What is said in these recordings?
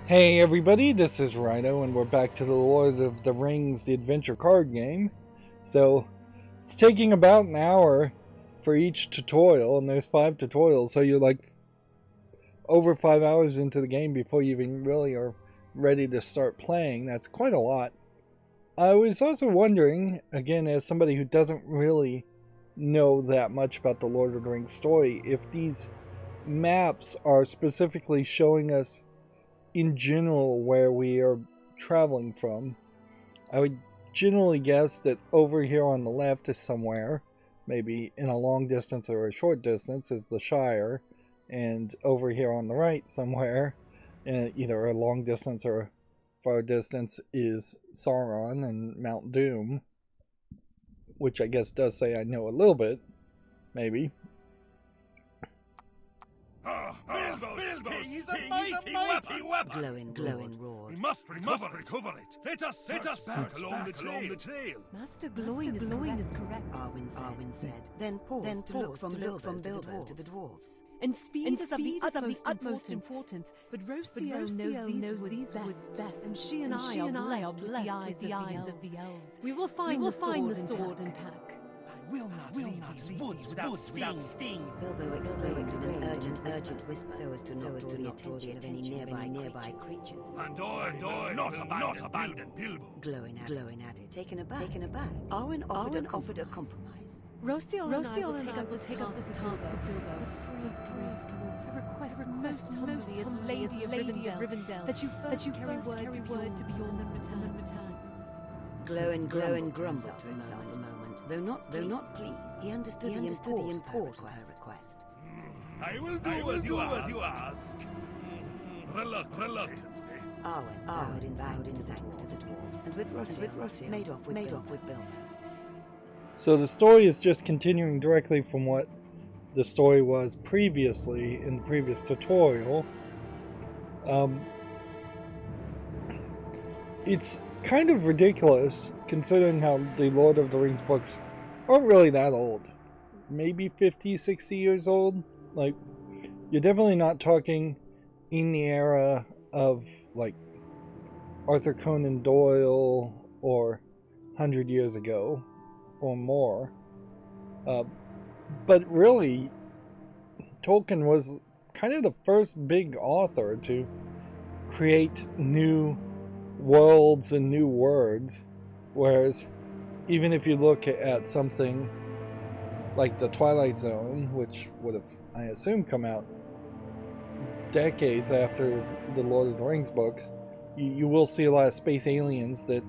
Hey everybody, this is Rydo, and we're back to the Lord of the Rings, the adventure card game. So, it's taking about an hour for each tutorial, and there's 5 tutorials, so you're like over 5 hours into the game before you even really are ready to start playing. That's quite a lot. I was also wondering, again, as somebody who doesn't really know that much about the Lord of the Rings story, if these maps are specifically showing us in general where we are traveling from. I would generally guess that over here on the left is somewhere, maybe in a long distance or a short distance, is the Shire, and over here on the right somewhere, in either a long distance or a far distance, is Sauron and Mount Doom, which I guess does say I know a little bit, maybe. Bilbo's sting is a mighty weapon. Glowing roar. We must recover it. Let us back along the trail. Master glowing is correct. Arwen said. Then pause to look from Bilbo to the dwarves. And speed is of the utmost importance. But Rocio knows these best. And she and I are blessed with the eyes of the elves. We will find the sword and pack. I will not leave these woods without sting. Bilbo exclaims in an urgent whisper so as to not draw the attention of any nearby creatures. And I not abandon Bilbo. Glowing added. Taken aback. Arwen offered a compromise. Rocio and I will take up this task with Bilbo. Brave dwarf. I request most humbly as Lady of Rivendell that you first carry word to Bjorn and return. Glowing grumbled to himself a moment. Though not pleased, he understood the import of her request. I will do as you ask. Reluctantly. Arwen bowed in thanks to the dwarves, and with Rocio made off with Bilbo. So the story is just continuing directly from what the story was previously in the previous tutorial. It's kind of ridiculous considering how the Lord of the Rings books aren't really that old. Maybe 50, 60 years old. Like, you're definitely not talking in the era of, like, Arthur Conan Doyle or 100 years ago or more. But really, Tolkien was kind of the first big author to create new worlds and new words, whereas even if you look at something like the Twilight Zone, which would have, I assume, come out decades after the Lord of the Rings books, you will see a lot of space aliens that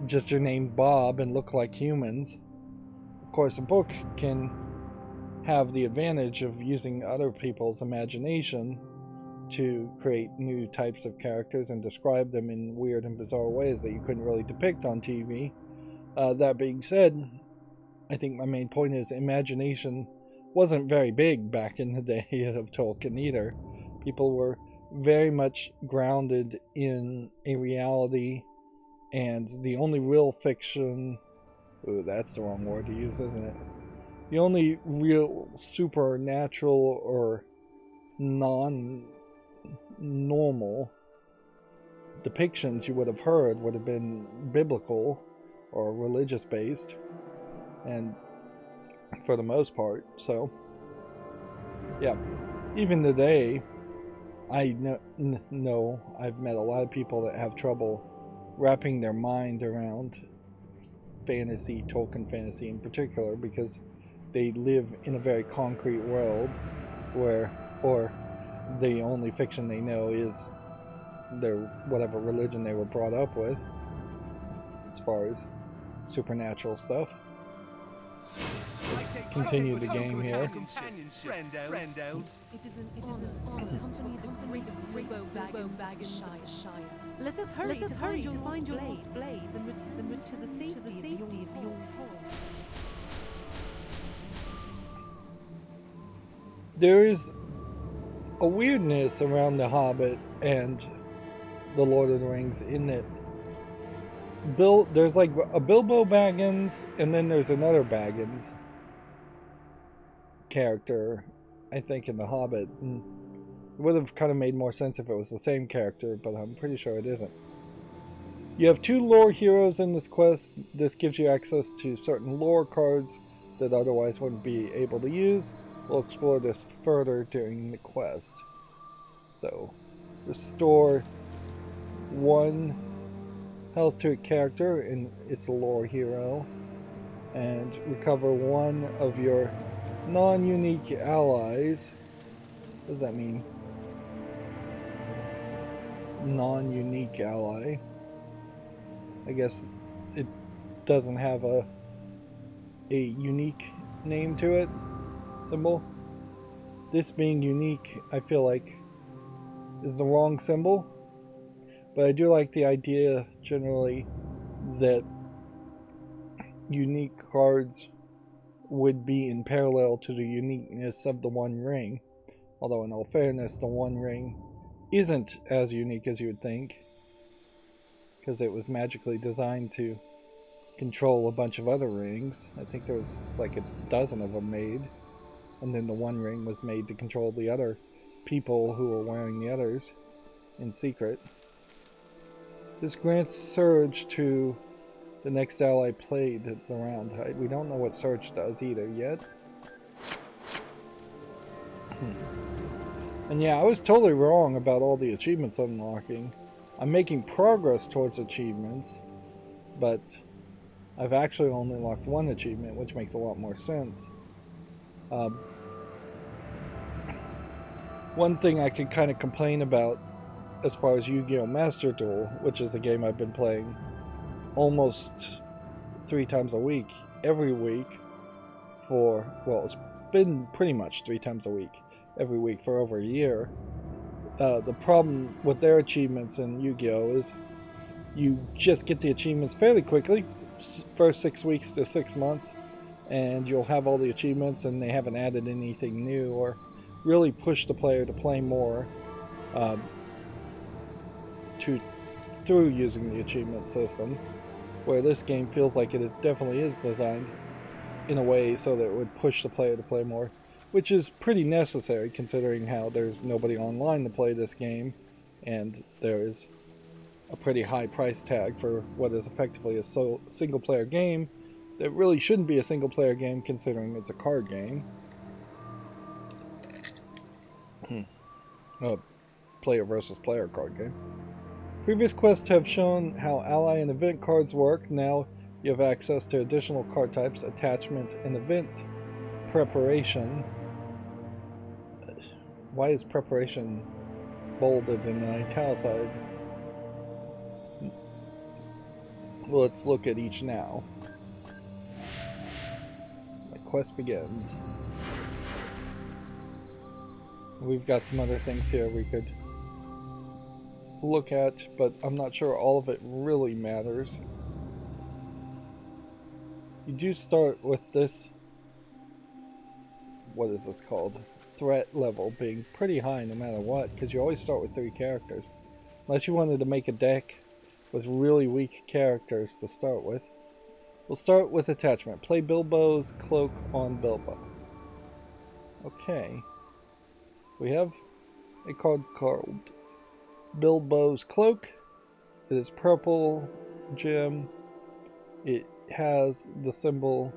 just are named Bob and look like humans. Of course, a book can have the advantage of using other people's imagination to create new types of characters and describe them in weird and bizarre ways that you couldn't really depict on TV. That being said, I think my main point is imagination wasn't very big back in the day of Tolkien either. People were very much grounded in a reality, and the only real fiction... Ooh, that's the wrong word to use, isn't it? The only real supernatural or non-normal depictions you would have heard would have been biblical or religious based, and for the most part. So yeah, even today I know I've met a lot of people that have trouble wrapping their mind around fantasy, Tolkien fantasy in particular, because they live in a very concrete world where, or the only fiction they know is their whatever religion they were brought up with as far as supernatural stuff. Let's continue the game here. It is an honor to accompany the great Bilbo Baggins of the Shire. Let us hurry to find your lost blade, then return to the safety of Bjorn's Hall. There is a weirdness around The Hobbit and The Lord of the Rings in that there's like a Bilbo Baggins and then there's another Baggins character, I think, in The Hobbit. And It would have kind of made more sense if it was the same character, but I'm pretty sure it isn't. You have 2 lore heroes in this quest. This gives you access to certain lore cards that otherwise wouldn't be able to use. We'll explore this further during the quest. So, restore 1 health to a character, and it's a lore hero. And recover 1 of your non-unique allies. What does that mean? Non-unique ally. I guess it doesn't have a unique name to it, symbol. This being unique, I feel like, is the wrong symbol. But I do like the idea, generally, that unique cards would be in parallel to the uniqueness of the One Ring. Although, in all fairness, the One Ring isn't as unique as you would think, because it was magically designed to control a bunch of other rings. I think there was like a dozen of them made, and then the One Ring was made to control the other people who were wearing the others in secret. This grants Surge to the next ally played at the round. We don't know what Surge does either yet. And yeah, I was totally wrong about all the achievements unlocking. I'm making progress towards achievements, but I've actually only unlocked 1 achievement, which makes a lot more sense. One thing I could kind of complain about as far as Yu-Gi-Oh! Master Duel, which is a game I've been playing almost 3 times a week, every week for, well, it's been pretty much 3 times a week, every week for over a year. The problem with their achievements in Yu-Gi-Oh! Is you just get the achievements fairly quickly, first 6 weeks to 6 months, and you'll have all the achievements, and they haven't added anything new or really pushed the player to play more through using the achievement system, where this game feels like it definitely is designed in a way so that it would push the player to play more, which is pretty necessary considering how there's nobody online to play this game, and there is a pretty high price tag for what is effectively a single-player game that really shouldn't be a single-player game considering it's a card game. A player versus player card game. Previous quests have shown how ally and event cards work. Now you have access to additional card types, attachment, and event preparation. Why is preparation bolded and italicized? Well, let's look at each now. The quest begins. We've got some other things here we could look at, but I'm not sure all of it really matters. You do start with this, what is this called? Threat level being pretty high no matter what, because you always start with 3 characters. Unless you wanted to make a deck with really weak characters to start with. We'll start with attachment. Play Bilbo's cloak on Bilbo. Okay. So we have a card called Bilbo's cloak. It is purple gem. It has the symbol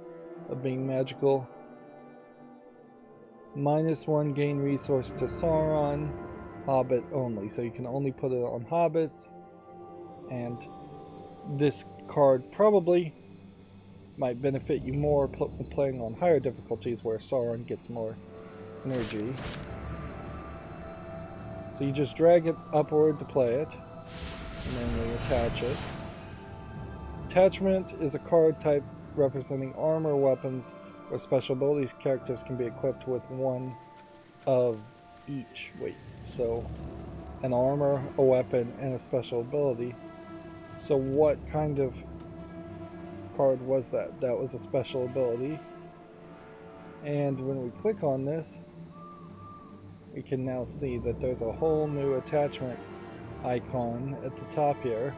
of being magical. -1 gain resource to Sauron. Hobbit only. So you can only put it on hobbits. And this card probably might benefit you more playing on higher difficulties where Sauron gets more energy. So you just drag it upward to play it, and then we attach it. Attachment is a card type representing armor, weapons, or special abilities. Characters can be equipped with 1 of each. So an armor, a weapon, and a special ability. So what kind of card was that? That was a special ability. And when we click on this, we can now see that there's a whole new attachment icon at the top here.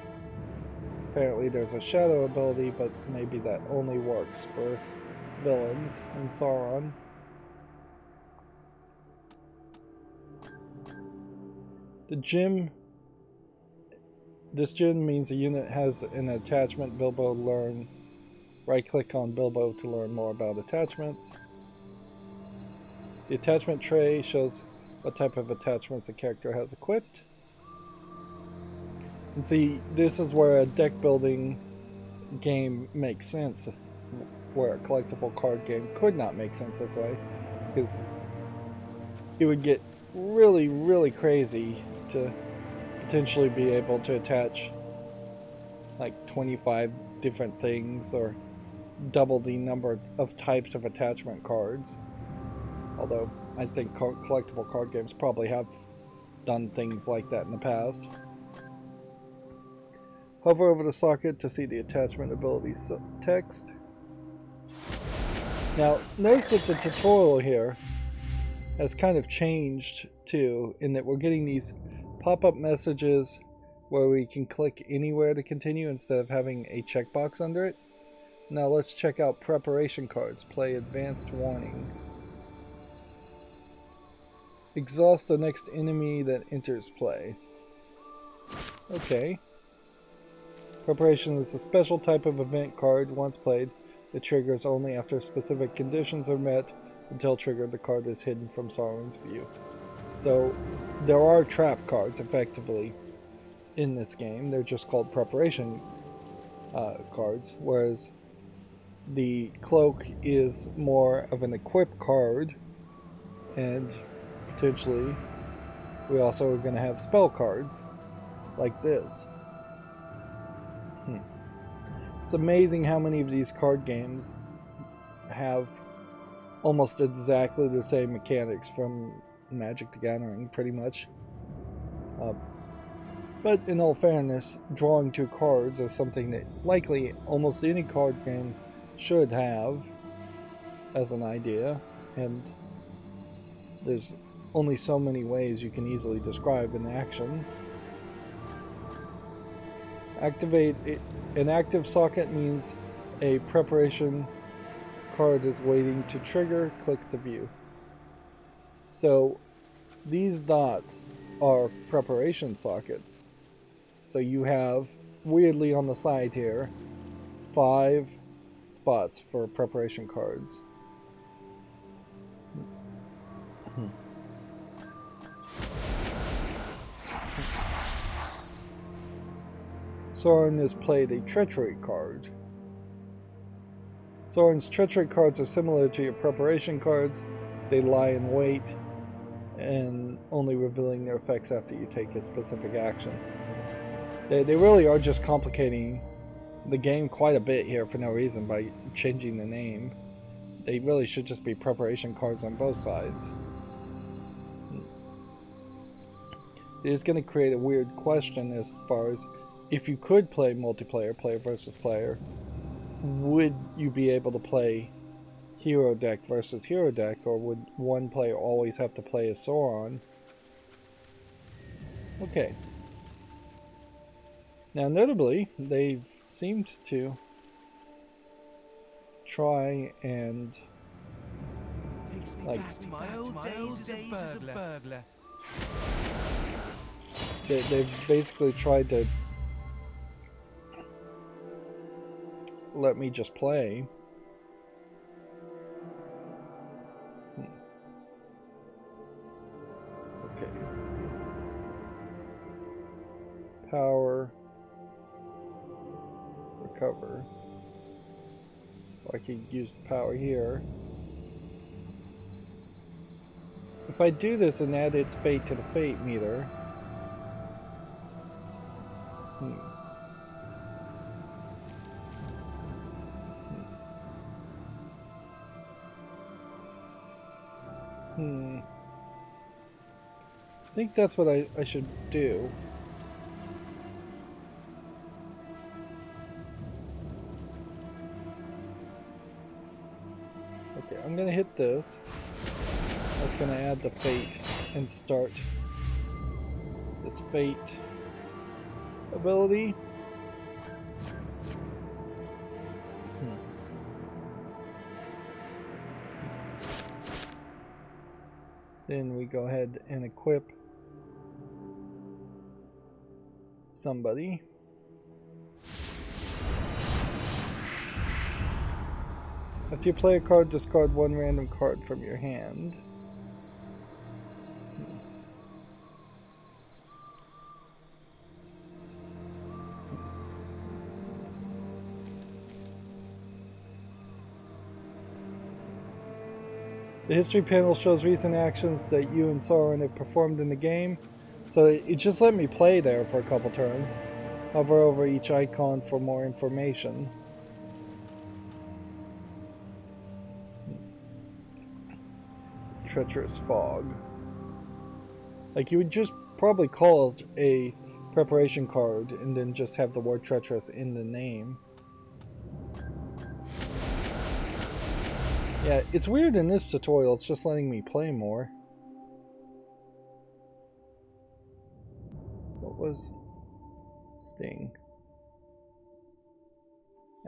Apparently there's a shadow ability, but maybe that only works for villains and Sauron. The gym. This gym means a unit has an attachment. Bilbo learn. Right click on Bilbo to learn more about attachments. The attachment tray shows what type of attachments a character has equipped. And see, this is where a deck building game makes sense, where a collectible card game could not make sense this way, because it would get really, really crazy to potentially be able to attach like 25 different things or double the number of types of attachment cards. Although I think collectible card games probably have done things like that in the past. Hover over the socket to see the attachment ability text. Now, notice that the tutorial here has kind of changed too, in that we're getting these pop-up messages where we can click anywhere to continue instead of having a checkbox under it. Now let's check out preparation cards. Play advanced warning. Exhaust the next enemy that enters play. Okay. Preparation is a special type of event card. Once played, it triggers only after specific conditions are met. Until triggered, the card is hidden from Sauron's view. So, there are trap cards, effectively, in this game. They're just called preparation cards, whereas the cloak is more of an equip card, and potentially we also are going to have spell cards, like this. It's amazing how many of these card games have almost exactly the same mechanics from Magic the Gathering, pretty much. But in all fairness, drawing 2 cards is something that likely almost any card game should have as an idea, and there's only so many ways you can easily describe an action. Activate an active socket means a preparation card is waiting to trigger. Click to view. So these dots are preparation sockets. So you have, weirdly on the side here, 5 spots for preparation cards. Sauron has played a treachery card. Sauron's treachery cards are similar to your preparation cards. They lie in wait and only revealing their effects after you take a specific action. They really are just complicating the game quite a bit here for no reason by changing the name. They really should just be preparation cards on both sides. It is going to create a weird question as far as if you could play multiplayer, player versus player, would you be able to play hero deck versus hero deck, or would one player always have to play as Sauron? Okay. Now, notably, they seemed to try and like they've basically tried to let me just play. Okay. Power. Recover. I could use the power here. If I do this and add its fate to the fate meter. I think that's what I should do. Okay, I'm gonna hit this. That's gonna add the fate and start this fate ability. Then we go ahead and equip somebody. After you play a card, discard one random card from your hand. The history panel shows recent actions that you and Sauron have performed in the game, so it just let me play there for a couple turns. Hover over each icon for more information. Treacherous fog. Like, you would just probably call it a preparation card and then just have the word treacherous in the name. Yeah, it's weird in this tutorial, it's just letting me play more. What was Sting?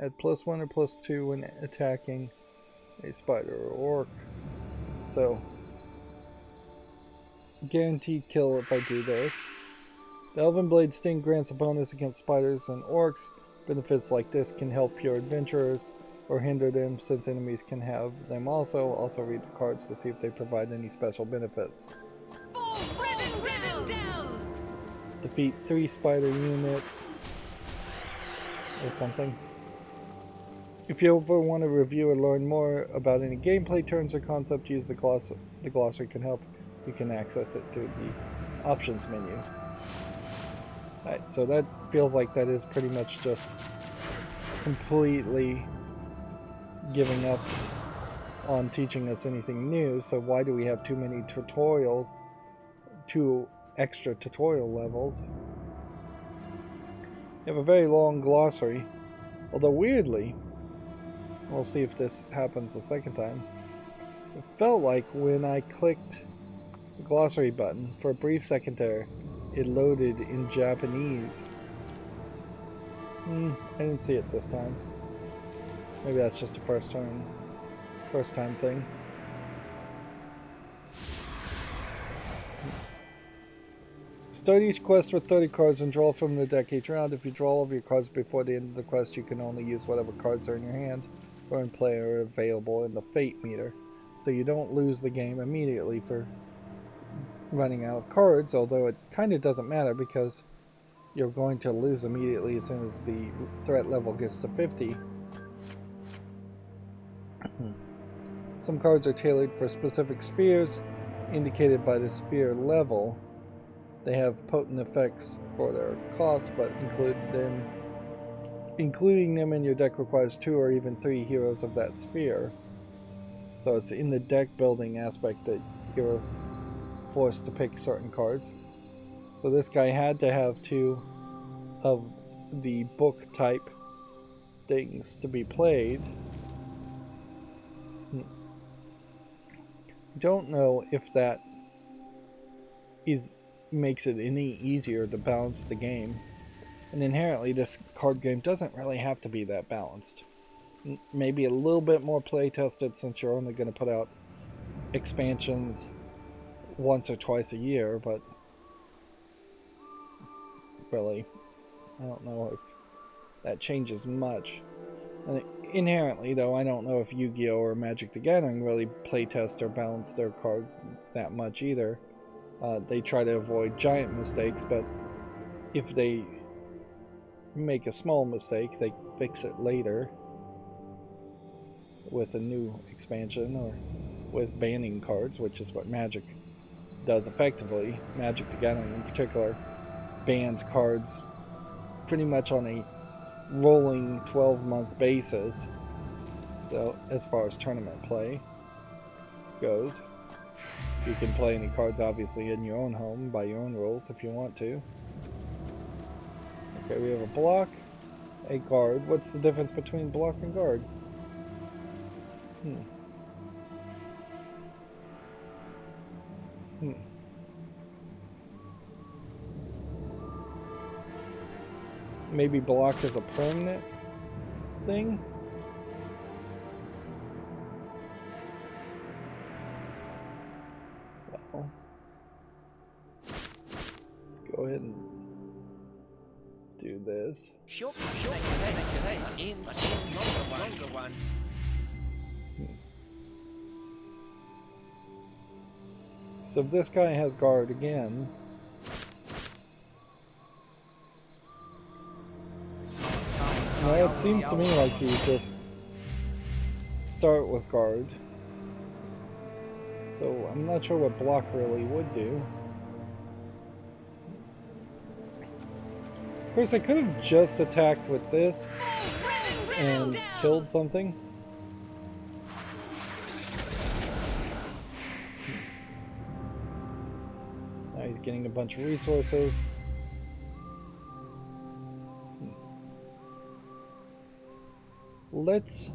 Add +1 or +2 when attacking a spider or orc. So, guaranteed kill if I do this. The Elven Blade Sting grants a bonus against spiders and orcs. Benefits like this can help your adventurers or hinder them, since enemies can have them also. Also read the cards to see if they provide any special benefits. Riven down! Defeat 3 spider units or something. If you ever want to review or learn more about any gameplay terms or concept, use the glossary can help. You can access it through the options menu. Alright, so that feels like that is pretty much just completely giving up on teaching us anything new. So why do we have too many tutorials, 2 extra tutorial levels? You have a very long glossary, although weirdly, we'll see if this happens the second time, it felt like when I clicked the glossary button for a brief second there, it loaded in Japanese. I didn't see it this time. Maybe that's just a first time thing. Start each quest with 30 cards and draw from the deck each round. If you draw all of your cards before the end of the quest, you can only use whatever cards are in your hand or in play or available in the fate meter. So you don't lose the game immediately for running out of cards, although it kind of doesn't matter because you're going to lose immediately as soon as the threat level gets to 50. Some cards are tailored for specific spheres, indicated by the sphere level. They have potent effects for their cost, but including them in your deck requires 2 or even 3 heroes of that sphere. So it's in the deck building aspect that you're forced to pick certain cards. So this guy had to have 2 of the book type things to be played. Don't know if that makes it any easier to balance the game. And inherently this card game doesn't really have to be that balanced. Maybe a little bit more play tested, since you're only going to put out expansions once or twice a year, but really, I don't know if that changes much. And inherently, though, I don't know if Yu-Gi-Oh! Or Magic the Gathering really playtest or balance their cards that much either. They try to avoid giant mistakes, but if they make a small mistake, they fix it later with a new expansion or with banning cards, which is what Magic does effectively. Magic the Gathering in particular bans cards pretty much on a rolling 12-month basis. So as far as tournament play goes, you can play any cards obviously in your own home by your own rules if you want to. Okay, we have a block, a guard. What's the difference between block and guard? Maybe block is a permanent thing? Well, let's go ahead and do this. Short escalates in longer ones. So if this guy has guard again, well, it seems to me like you just start with guard. So I'm not sure what block really would do. Of course, I could have just attacked with this and killed something. Now he's getting a bunch of resources. Let's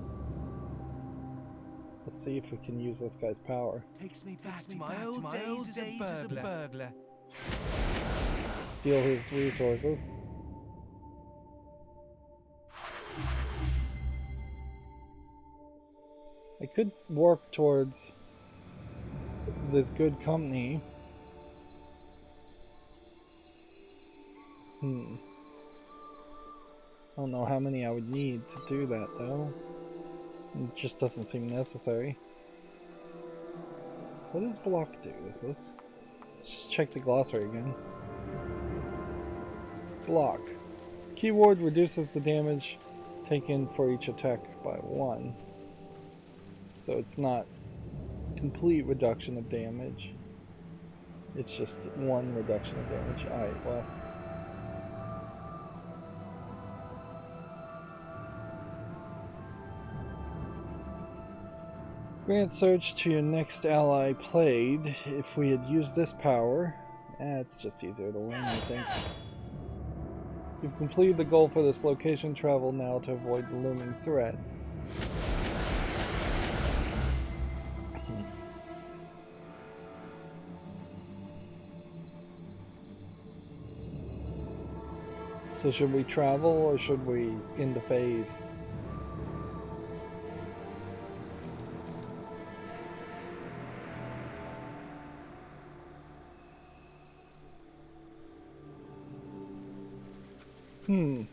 see if we can use this guy's power. Takes me back to my old days as a burglar. Steal his resources. I could work towards this good company. I don't know how many I would need to do that though. It just doesn't seem necessary. What does block do? Let's just check the glossary again. Block. This keyword reduces the damage taken for each attack by 1. So it's not complete reduction of damage. It's just 1 reduction of damage. Alright, well. Grant surge to your next ally played. If we had used this power, it's just easier to win, I think. You've completed the goal for this location. Travel now to avoid the looming threat. So should we travel or should we end the phase? I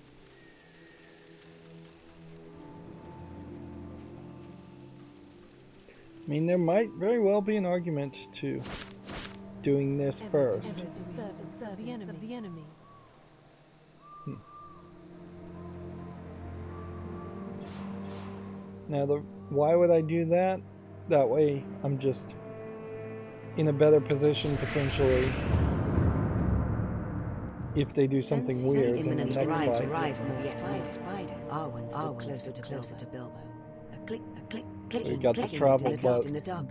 mean, there might very well be an argument to doing this first. Now, why would I do that? That way, I'm just in a better position potentially if they do something weird in the next fight. Arwen stood closer to Bilbo. A click, We got the travel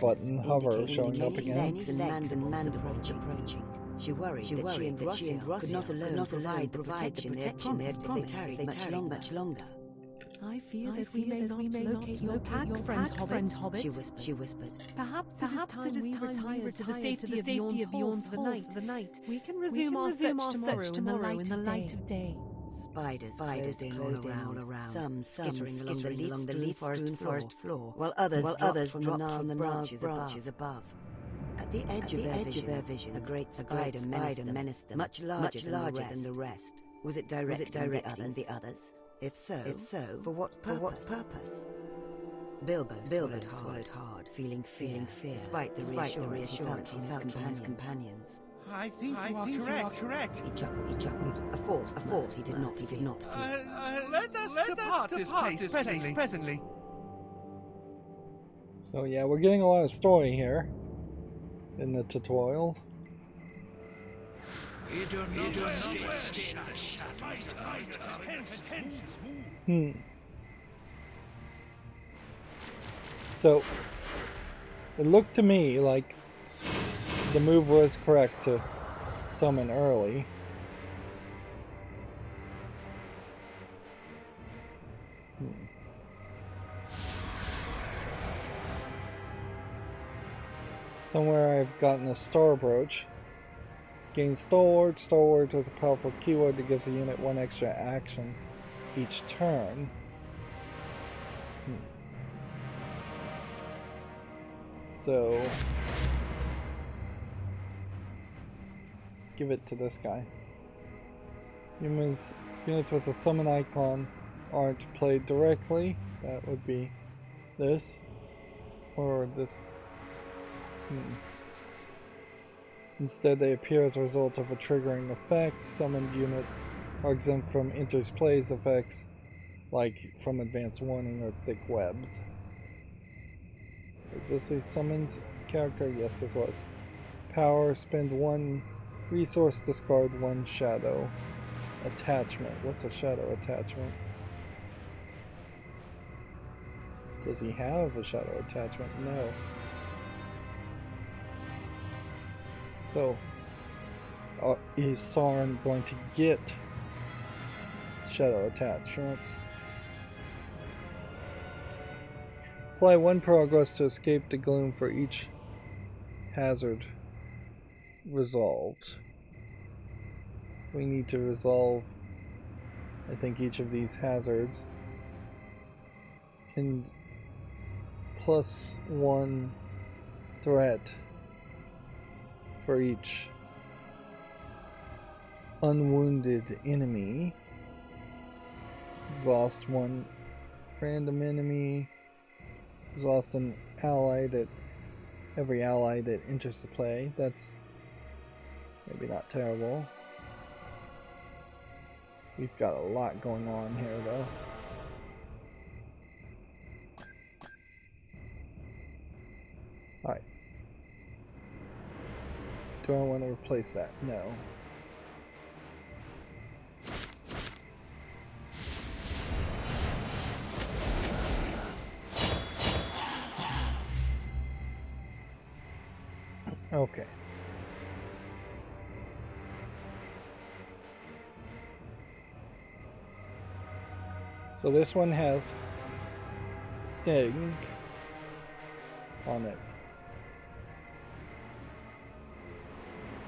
button hover showing up again. Legs and mandibles approaching. She worried that she and Rossy could not alone provide the protection they had tarried much longer. I fear that we may not locate your pack, friend Hobbit. She whispered. Perhaps it is time we retire to the safety of Yon's Hall for the night. We can resume our search tomorrow in the light of day. Spiders closed in all around. Some skittering along the leaf-strewn forest floor, while others dropped from the branches above. At the edge of their vision, a great spider menaced them, much larger than the rest. Was it directing the others? If so, for what purpose? Bilbo swallowed hard, feeling fear, despite the reassurance he felt from his companions. I think you are correct. He chuckled. A force he did not feel. Let us depart this place presently. So yeah, we're getting a lot of story here in the tutorials. So it looked to me like the move was correct to summon early. Somewhere I've gotten a star brooch. Gain Stalwart. Stalwart is a powerful keyword that gives a unit 1 extra action each turn. So let's give it to this guy. Humans Units with a summon icon aren't played directly. That would be this. Or this. Instead, they appear as a result of a triggering effect. Summoned units are exempt from enters plays effects, like from advanced warning or thick webs. Is this a summoned character? Yes, this was. Power, spend 1 resource, discard 1 shadow. Attachment. What's a shadow attachment? Does he have a shadow attachment? No. So, is Sauron going to get shadow attachments? Apply 1 progress to escape the gloom for each hazard resolved. So we need to resolve, I think, each of these hazards. And plus 1 threat for each unwounded enemy. Exhaust 1 random enemy. Exhaust an ally that every ally that enters the play. That's maybe not terrible. We've got a lot going on here though. Alright. Do I want to replace that? No. Okay. So this one has Sting on it.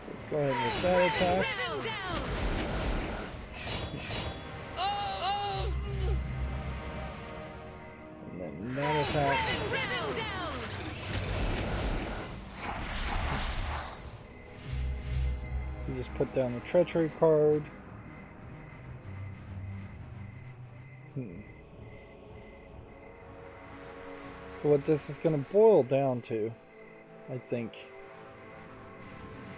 So let's go ahead with that attack. And then that attack. You just put down a treachery card. So what this is going to boil down to, I think,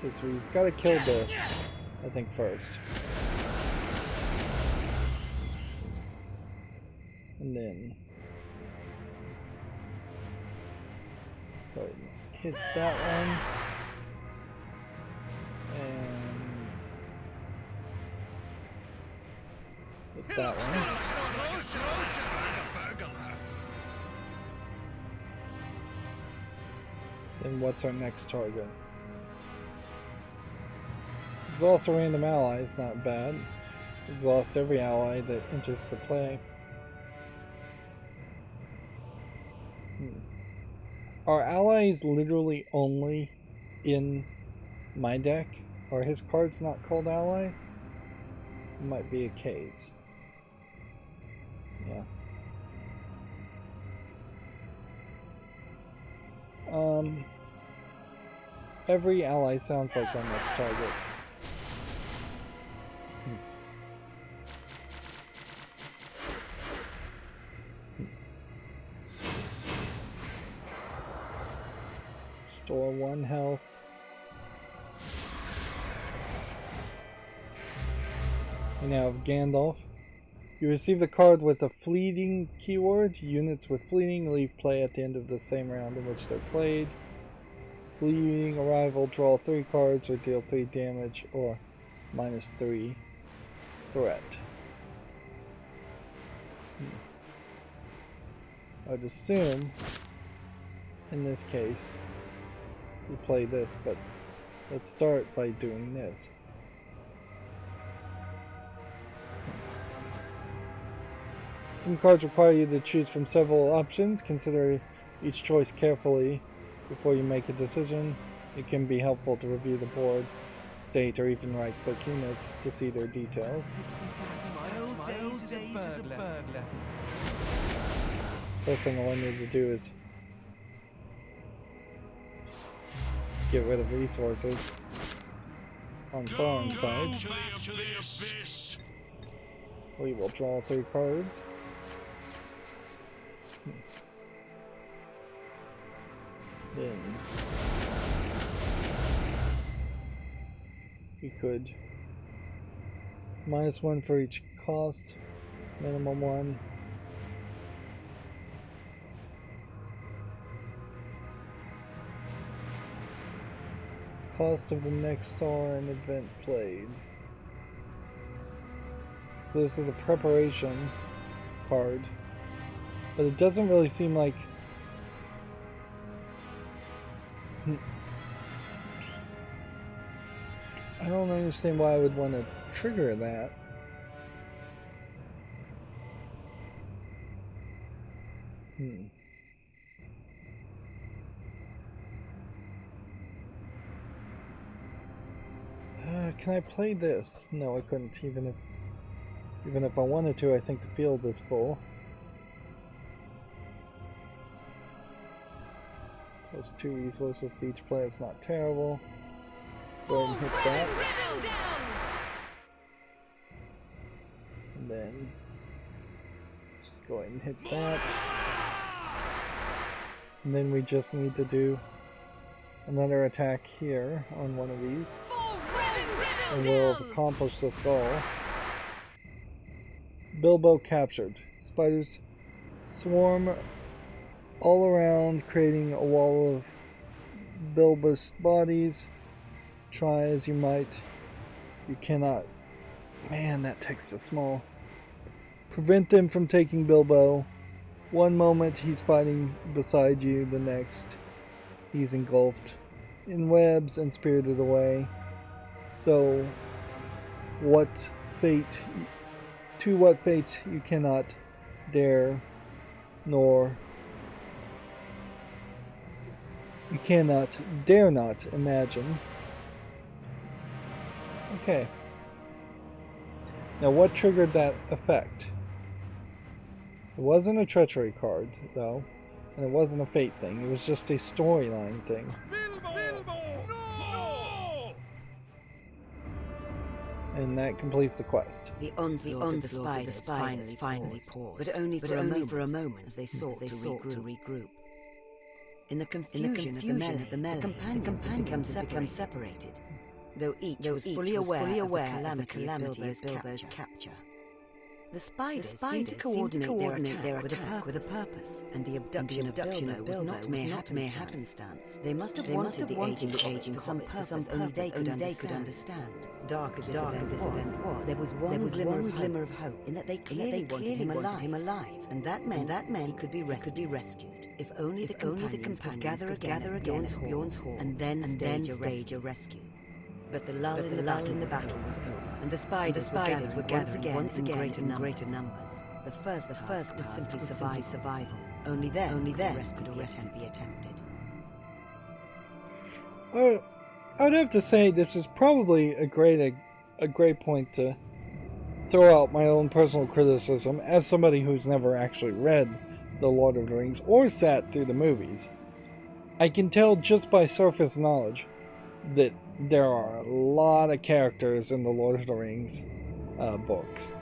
is we've got to kill this, I think, first. And then go ahead and hit that one. And hit that one. Then what's our next target? Exhaust a random ally is not bad. Exhaust every ally that enters the play. Are allies literally only in my deck? Are his cards not called allies? It might be a case. Yeah. Every ally sounds like our next target. Store 1 health. We now have Gandalf. You receive the card with a fleeting keyword. Units with fleeting leave play at the end of the same round in which they're played. Fleeting arrival, draw 3 cards or deal 3 damage or -3 threat. I'd assume, in this case, we play this, but let's start by doing this. Some cards require you to choose from several options. Consider each choice carefully before you make a decision. It can be helpful to review the board, state, or even right-click units to see their details. First thing I wanted to do is get rid of resources on Sauron's side. We will draw 3 cards. Then we could -1 for each cost, minimum 1. Cost of the next Sauron event played. So this is a preparation card, but it doesn't really seem like I don't understand why I would want to trigger that. Can I play this? No, I couldn't. Even if I wanted to, I think the field is full. Those 2 resources to each player is not terrible. Let's go ahead and hit that. And then just go ahead and hit that. And then we just need to do another attack here on one of these. And we'll have accomplished this goal. Bilbo captured. Spiders swarm all around, creating a wall of Bilbo's bodies. Try as you might, you cannot. Man, that text is small. Prevent them from taking Bilbo. One moment he's fighting beside you, the next he's engulfed in webs and spirited away. So, to what fate you cannot dare, nor you cannot dare not imagine. Okay. Now what triggered that effect? It wasn't a treachery card, though, and it wasn't a fate thing. It was just a storyline thing. And that completes the quest. The onslaught of the spiders finally paused, but only for a moment as they sought to regroup. In the confusion of the melee, the companions become separated, though each was fully aware of the calamity of Bilbo's capture. The spiders seemed to coordinate their attack with a purpose, and the abduction of Bilbo was not mere happenstance. They must have wanted the aging for some purpose only they could understand. Dark as this event was, there was one glimmer of hope in that they clearly wanted him alive, and that meant he could be rescued. If only the companions could gather again at Bjorn's Hall, and then stage a rescue. But the lull in the battle was over, and the spiders were gathering once again in greater numbers. The first task was simply survival. Only then could a rescue be attempted. I'd have to say this is probably a great point to throw out my own personal criticism as somebody who's never actually read The Lord of the Rings or sat through the movies. I can tell just by surface knowledge that there are a lot of characters in the Lord of the Rings books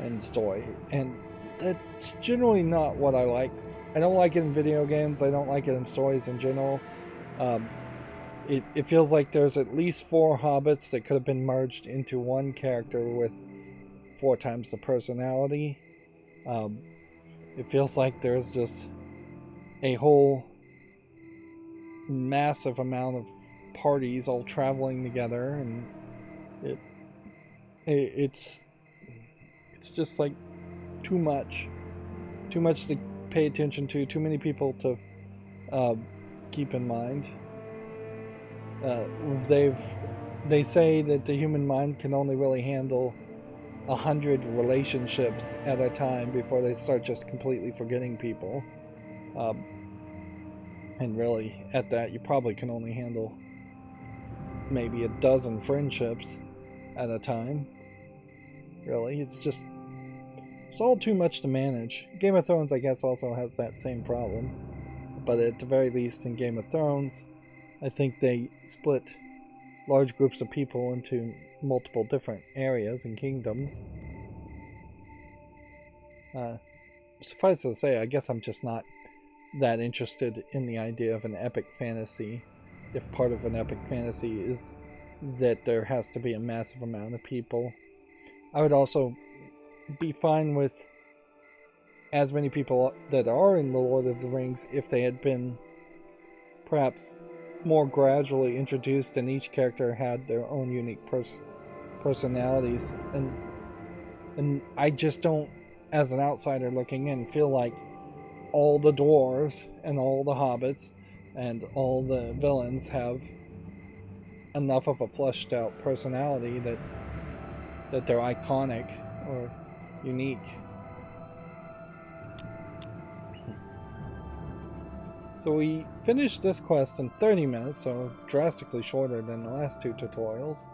and story, and that's generally not what I like. I don't like it in video games. I don't like it in stories in general. It feels like there's at least 4 hobbits that could have been merged into one character with 4 times the personality. It feels like there's just a whole massive amount of parties all traveling together, and it's just like too much to pay attention to, too many people to keep in mind. They say that the human mind can only really handle 100 relationships at a time before they start just completely forgetting people. And really, at that, you probably can only handle maybe a dozen friendships at a time. Really, it's all too much to manage. Game of Thrones, I guess, also has that same problem. But at the very least, in Game of Thrones, I think they split large groups of people into multiple different areas and kingdoms. Suffice to say, I guess I'm just not that interested in the idea of an epic fantasy, if part of an epic fantasy is that there has to be a massive amount of people. I would also be fine with as many people that are in the Lord of the Rings if they had been perhaps more gradually introduced and each character had their own unique personalities. And I just don't, as an outsider looking in, feel like all the dwarves and all the hobbits and all the villains have enough of a fleshed out personality that they're iconic or unique. So we finished this quest in 30 minutes, so drastically shorter than the last two tutorials.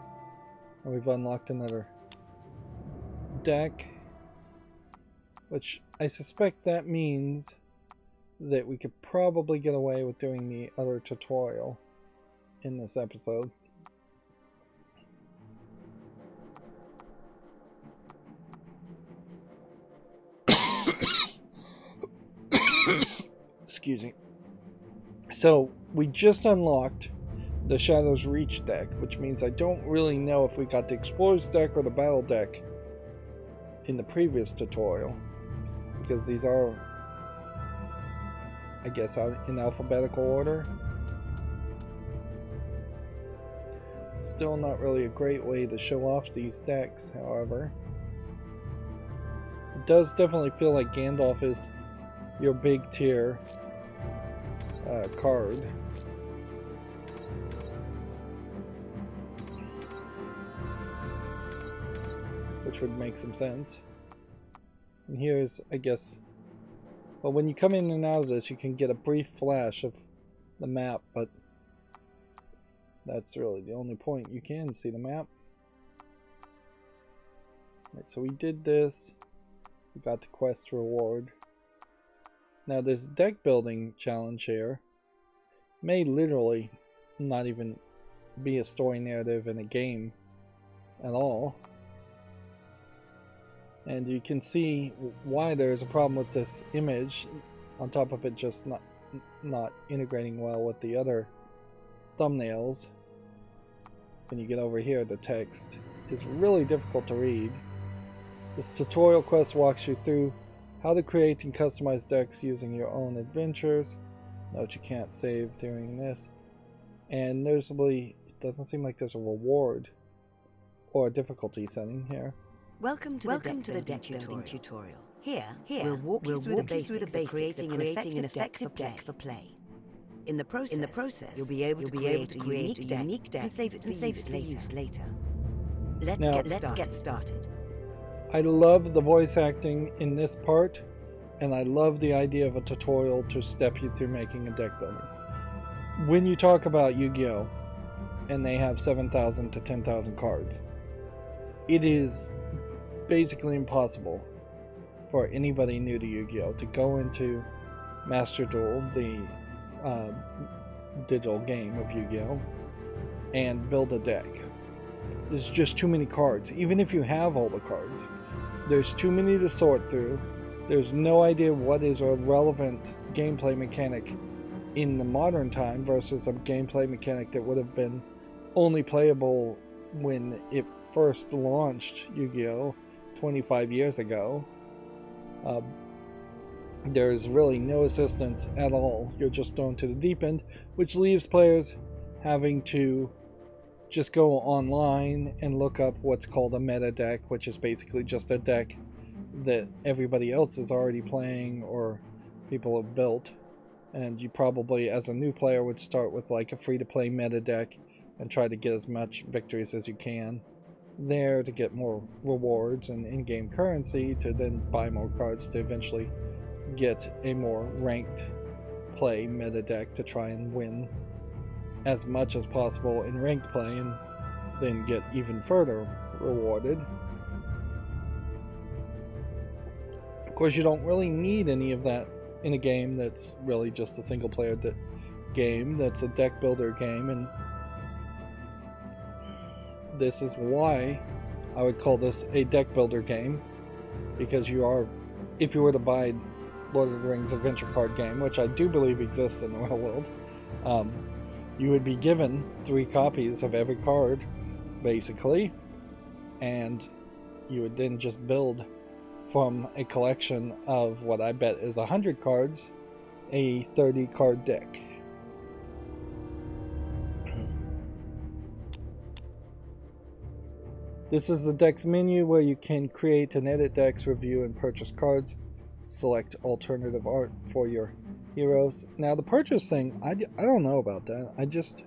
And we've unlocked another deck, which I suspect that means that we could probably get away with doing the other tutorial in this episode. Excuse me. So we just unlocked the Shadow's Reach deck, which means I don't really know if we got the Explorer's deck or the Battle deck in the previous tutorial, because these are, I guess, out in alphabetical order. Still not really a great way to show off these decks, however. It does definitely feel like Gandalf is your big tier card. Which would make some sense. And here's, I guess, well, when you come in and out of this, you can get a brief flash of the map, but that's really the only point you can see the map. Right, so we did this. We got the quest reward. Now this deck building challenge here may literally not even be a story narrative in a game at all. And you can see why there's a problem with this image, on top of it just not integrating well with the other thumbnails. When you get over here, the text is really difficult to read. This tutorial quest walks you through how to create and customize decks using your own adventures. Note you can't save during this. And noticeably, it doesn't seem like there's a reward or a difficulty setting here. Welcome to the deck building tutorial. Here we'll walk you through the basics of creating an effective deck for play. In the process, you'll be able to create a unique deck and save it for use later. Let's get started. I love the voice acting in this part, and I love the idea of a tutorial to step you through making a deck building. When you talk about Yu-Gi-Oh! And they have 7,000 to 10,000 cards, it is basically impossible for anybody new to Yu-Gi-Oh! To go into Master Duel, the digital game of Yu-Gi-Oh! And build a deck. There's just too many cards. Even if you have all the cards, there's too many to sort through. There's no idea what is a relevant gameplay mechanic in the modern time versus a gameplay mechanic that would have been only playable when it first launched Yu-Gi-Oh! 25 years ago. There's really no assistance at all. You're just thrown to the deep end, which leaves players having to just go online and look up what's called a meta deck, which is basically just a deck that everybody else is already playing or people have built. And you probably, as a new player, would start with like a free-to-play meta deck and try to get as much victories as you can there to get more rewards and in-game currency to then buy more cards to eventually get a more ranked play meta deck to try and win as much as possible in ranked play and then get even further rewarded. Of course, you don't really need any of that in a game that's really just a single player game that's a deck builder game, and this is why I would call this a deck builder game, because you are if you were to buy Lord of the Rings adventure card game, which I do believe exists in the real world, you would be given 3 copies of every card, basically, and you would then just build from a collection of what I bet is 100 cards, a 30 card deck. This is the decks menu where you can create and edit decks, review and purchase cards, select alternative art for your heroes. Now the purchase thing, I don't know about that. I just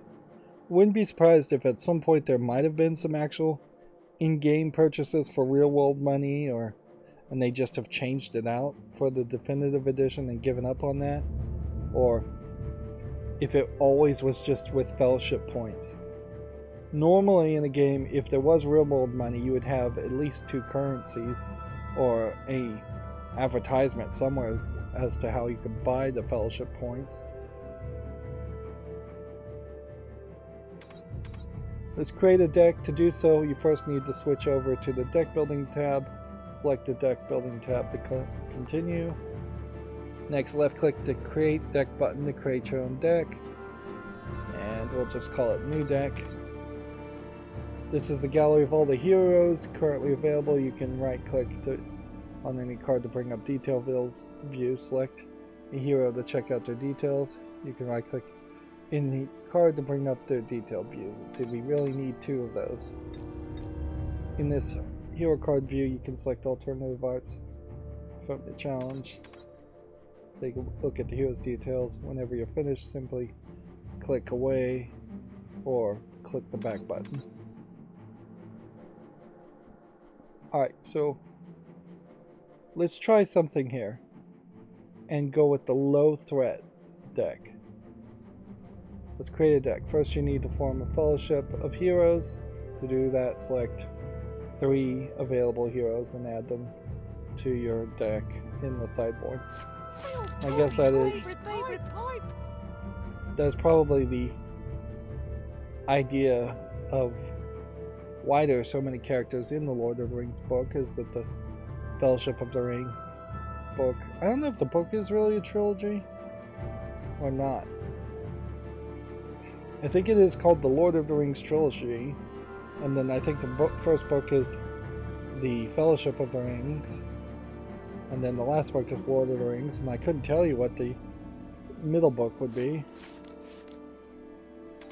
wouldn't be surprised if at some point there might have been some actual in-game purchases for real world money, and they just have changed it out for the definitive edition and given up on that, or if it always was just with fellowship points. Normally in a game, if there was real world money, you would have at least 2 currencies or a advertisement somewhere as to how you could buy the fellowship points. Let's create a deck. To do so, you first need to switch over to the deck building tab. Select the deck building tab to continue. Next, left click the create deck button to create your own deck, and we'll just call it new deck. This is the gallery of all the heroes currently available. You can right click on any card to bring up detail view. Select a hero to check out their details. You can right click in the card to bring up their detail view. Did we really need 2 of those? In this hero card view, you can select alternative arts from the challenge. Take a look at the hero's details. Whenever you're finished, simply click away or click the back button. Alright, so let's try something here and go with the low threat deck. Let's create a deck. First you need to form a fellowship of heroes. To do that, select 3 available heroes and add them to your deck in the sideboard. I guess that's probably the idea of why there are so many characters in the Lord of the Rings book, is that the Fellowship of the Ring book, I don't know if the book is really a trilogy or not. I think it is called the Lord of the Rings trilogy, and then I think the first book is the Fellowship of the Rings, and then the last book is Lord of the Rings, and I couldn't tell you what the middle book would be.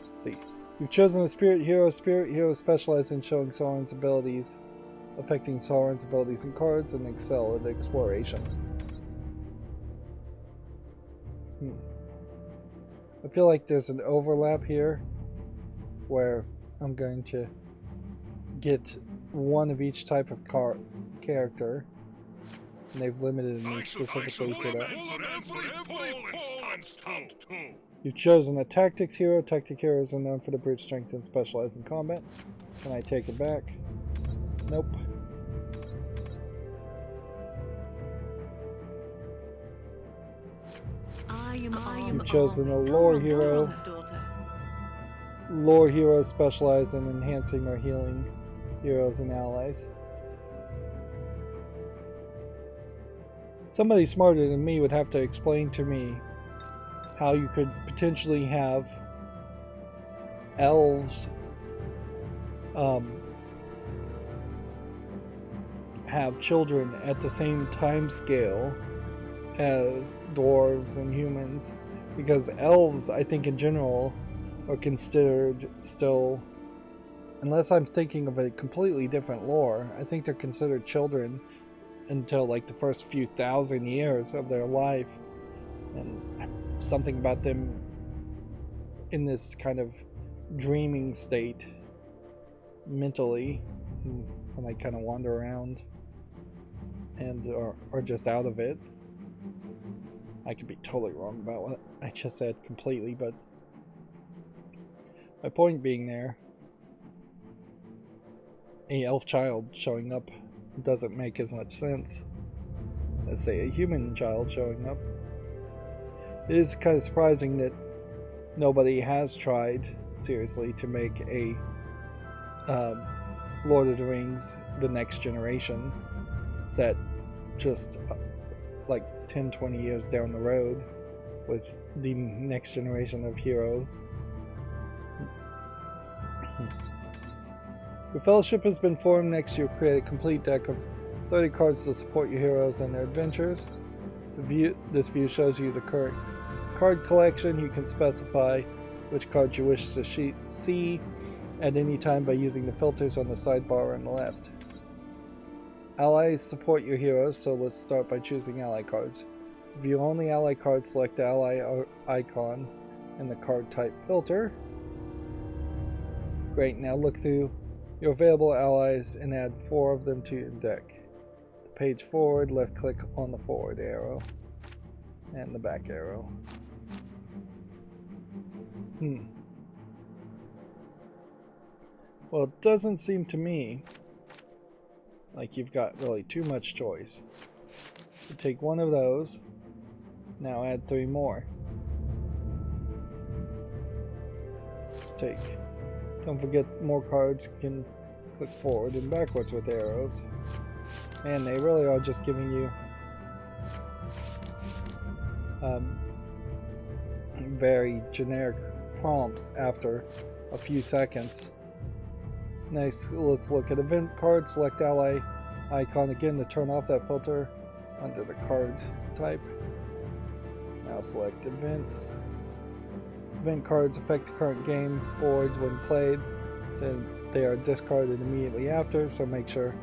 Let's see. You've chosen a Spirit Hero. Spirit Heroes specialize in showing Sauron's abilities, affecting Sauron's abilities and cards, and excel at exploration. I feel like there's an overlap here where I'm going to get one of each type of character, and they've limited me specifically to that. You've chosen a Tactics Hero. Tactic Heroes are known for the brute strength and specialize in combat. Can I take it back? Nope. You've chosen a Lore Hero. Lore Heroes specialize in enhancing or healing heroes and allies. Somebody smarter than me would have to explain to me how you could potentially have elves have children at the same time scale as dwarves and humans, because elves, I think in general, are considered still, unless I'm thinking of a completely different lore, I think they're considered children until like the first few thousand years of their life, and something about them in this kind of dreaming state mentally when they kind of wander around and are just out of it. I could be totally wrong about what I just said completely, but my point being there, a elf child showing up doesn't make as much sense as, say, a human child showing up. It is kind of surprising that nobody has tried seriously to make a Lord of the Rings The Next Generation set just like 10-20 years down the road with the next generation of heroes. Your fellowship has been formed. Next, you'll create a complete deck of 30 cards to support your heroes and their adventures. This view shows you the current card collection. You can specify which cards you wish to see at any time by using the filters on the sidebar on the left. Allies support your heroes, so let's start by choosing ally cards. View only ally cards, select the ally icon in the card type filter. Great, now look through your available allies and add 4 of them to your deck. The page forward, left click on the forward arrow and the back arrow. Well, it doesn't seem to me like you've got really too much choice. So take one of those, now add 3 more. Let's take, don't forget more cards, you can click forward and backwards with arrows. And they really are just giving you very generic prompts after a few seconds. Nice, let's look at event cards, select ally icon again to turn off that filter under the card type. Now select events. Event cards affect the current game board when played, then they are discarded immediately after, so make sure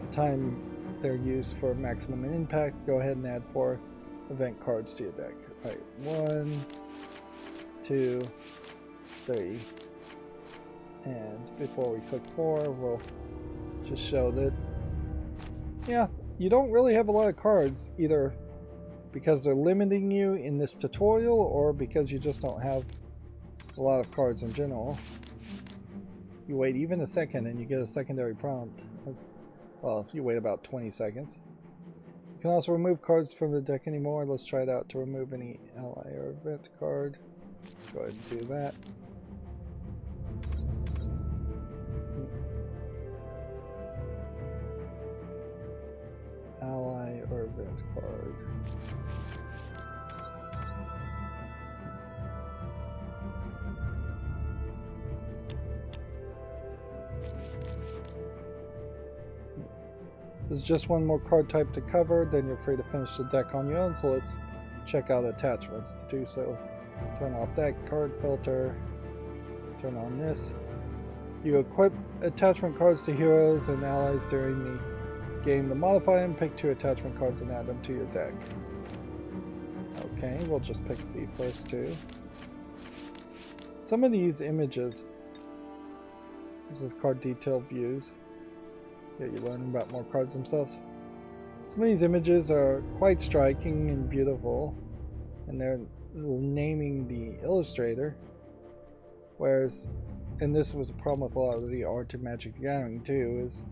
the time they're used for maximum impact. Go ahead and add 4 event cards to your deck. Alright, 1, 2, 3. And before we click 4, we'll just show that, yeah, you don't really have a lot of cards, either because they're limiting you in this tutorial or because you just don't have a lot of cards in general. You wait even a second and you get a secondary prompt. Well, if you wait about 20 seconds. You can also remove cards from the deck anymore. Let's try it out to remove any ally or event card. Let's go ahead and do that. Ally or event card. There's just one more card type to cover, then you're free to finish the deck on your own, so let's check out attachments. To do so, turn off that card filter, turn on this. You equip attachment cards to heroes and allies during the game. To modify them, pick 2 attachment cards and add them to your deck. Okay, we'll just pick the first 2. Some of these images, this is card detail views. Yeah, you learn about more cards themselves. Some of these images are quite striking and beautiful, and they're naming the illustrator. Whereas, and this was a problem with a lot of the art in Magic the Gathering too, is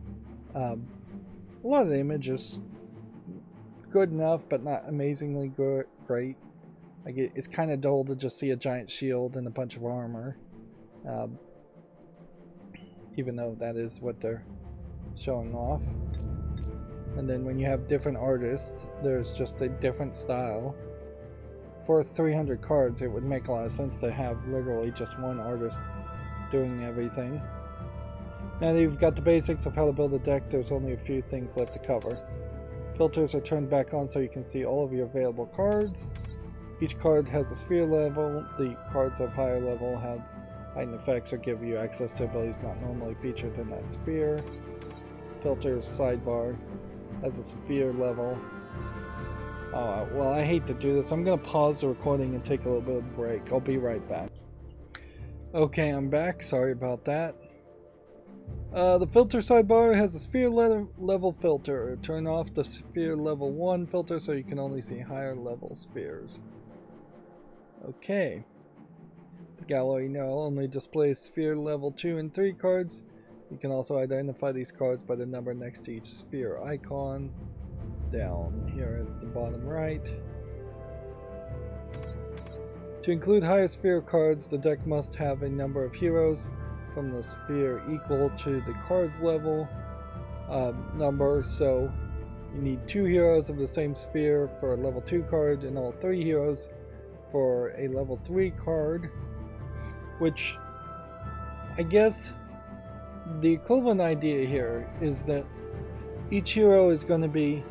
a lot of the images good enough, but not amazingly great. Like it's kind of dull to just see a giant shield and a bunch of armor, even though that is what they're showing off. And then when you have different artists, there's just a different style. For 300 cards, it would make a lot of sense to have literally just one artist doing everything. Now that you've got the basics of how to build a deck, there's only a few things left to cover. Filters are turned back on so you can see all of your available cards. Each card has a sphere level. The cards of higher level have heightened effects or give you access to abilities not normally featured in that sphere. Filters sidebar has a sphere level. Well, I hate to do this. I'm going to pause the recording and take a little bit of a break. I'll be right back. Okay, I'm back. Sorry about that. The filter sidebar has a sphere level filter. Turn off the sphere level 1 filter so you can only see higher level spheres. Okay. The gallery now only displays sphere level 2 and 3 cards. You can also identify these cards by the number next to each sphere icon down here at the bottom right. To include higher sphere cards, the deck must have a number of heroes from the sphere equal to the card's level number. So You need 2 heroes of the same sphere for a level 2 card, and all 3 heroes for a level 3 card, which I guess the equivalent idea here is that each hero is going to be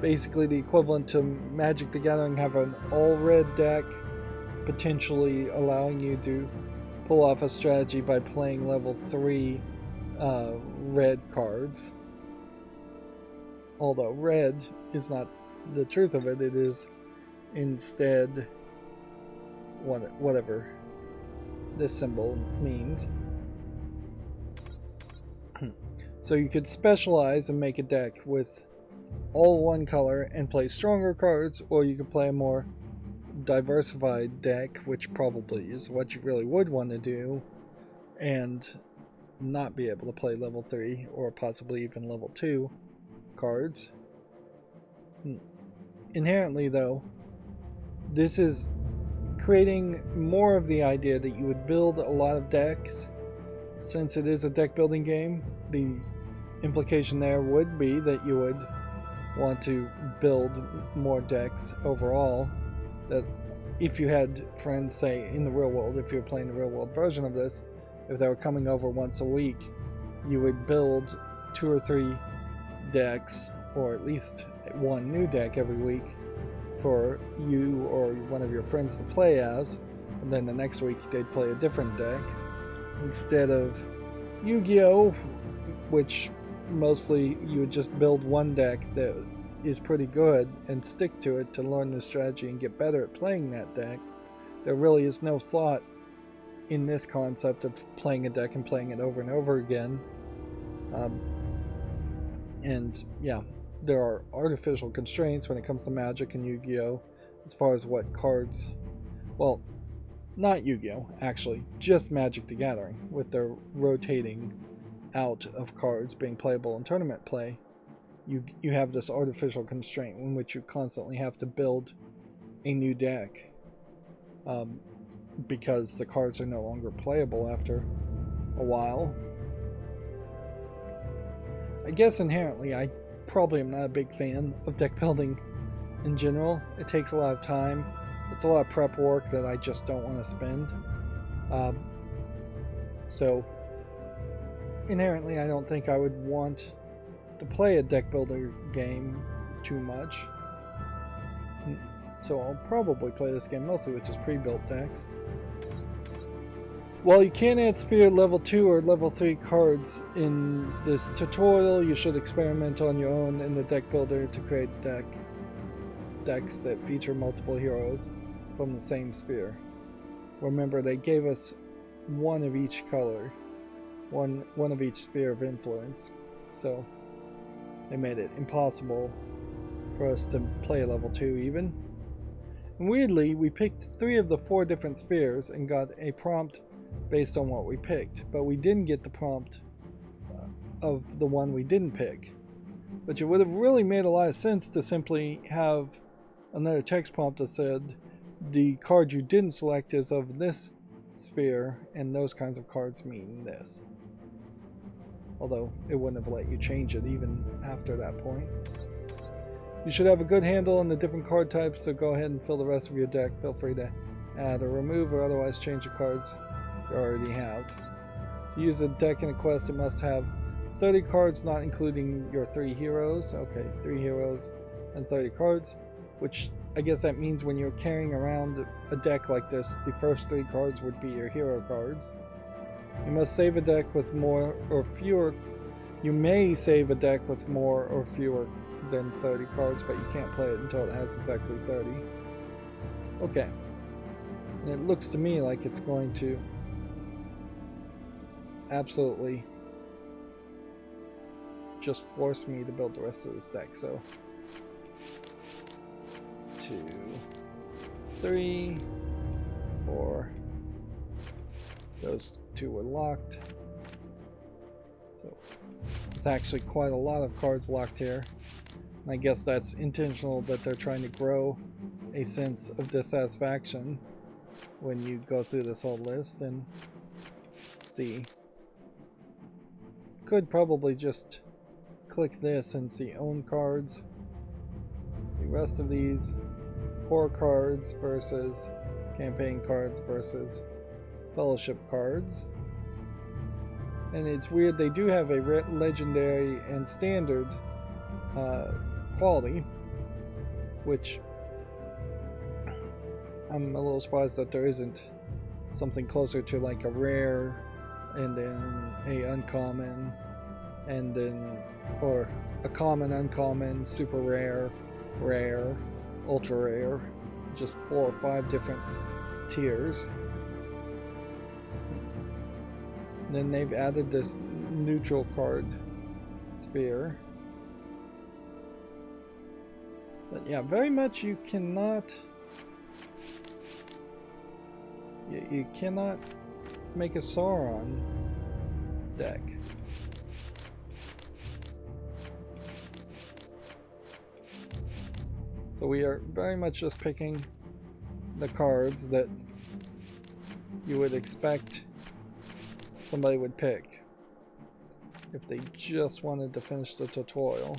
basically the equivalent to Magic the Gathering, have an all-red deck, potentially allowing you to pull off a strategy by playing level 3 red cards. Although red is not the truth of it, it is instead whatever this symbol means. So you could specialize and make a deck with all one color and play stronger cards, or you could play a more diversified deck, which probably is what you really would want to do, and not be able to play level 3 or possibly even level 2 cards. Inherently, though, this is creating more of the idea that you would build a lot of decks. Since it is a deck building game, the implication there would be that you would want to build more decks overall. That if you had friends, say in the real world, if you're playing the real world version of this, if they were coming over once a week, you would build 2 or 3 decks, or at least one new deck every week for you or one of your friends to play as, and then the next week they'd play a different deck, instead of Yu-Gi-Oh!, which mostly you would just build one deck that is pretty good and stick to it to learn the strategy and get better at playing that deck. There really is no thought in this concept of playing a deck and playing it over and over again. And yeah, there are artificial constraints when it comes to Magic and Yu-Gi-Oh! As far as what cards, well, not Yu-Gi-Oh! Actually, just Magic the Gathering, with their rotating out of cards being playable in tournament play. You have this artificial constraint in which you constantly have to build a new deck, because the cards are no longer playable after a while. I guess inherently I probably am not a big fan of deck building in general. It takes a lot of time. It's a lot of prep work that I just don't want to spend. So inherently I don't think I would want to play a deck builder game too much. So I'll probably play this game mostly with just pre-built decks. While you can't add sphere level 2 or level 3 cards in this tutorial, you should experiment on your own in the deck builder to create decks that feature multiple heroes from the same sphere. Remember, they gave us one of each color, one of each sphere of influence, so they made it impossible for us to play level 2 even. And weirdly, we picked 3 of the 4 different spheres and got a prompt based on what we picked, but we didn't get the prompt of the one we didn't pick. But it would have really made a lot of sense to simply have another text prompt that said the card you didn't select is of this sphere and those kinds of cards mean this. Although it wouldn't have let you change it even after that point. You should have a good handle on the different card types, so go ahead and fill the rest of your deck. Feel free to add or remove or otherwise change the cards you already have. To use a deck in a quest, it must have 30 cards, not including your 3 heroes. Okay, 3 heroes and 30 cards, which I guess that means when you're carrying around a deck like this, the first 3 cards would be your hero cards. You must save a deck with more or fewer. You may save a deck with more or fewer than 30 cards, but you can't play it until it has exactly 30. Okay. And it looks to me like it's going to absolutely just force me to build the rest of this deck. So 2, 3, 4. Those 2 were locked. So it's actually quite a lot of cards locked here. And I guess that's intentional, that they're trying to grow a sense of dissatisfaction when you go through this whole list and see. Could probably just click this and see own cards. The rest of these, core cards versus campaign cards versus fellowship cards. And it's weird, they do have a legendary and standard quality, which I'm a little surprised that there isn't something closer to like a rare and then a uncommon and then, or a common, uncommon, super rare, rare, ultra rare, just 4 or 5 different tiers. And then they've added this neutral card sphere. But yeah, very much you cannot you cannot make a Sauron deck. So we are very much just picking the cards that you would expect somebody would pick if they just wanted to finish the tutorial.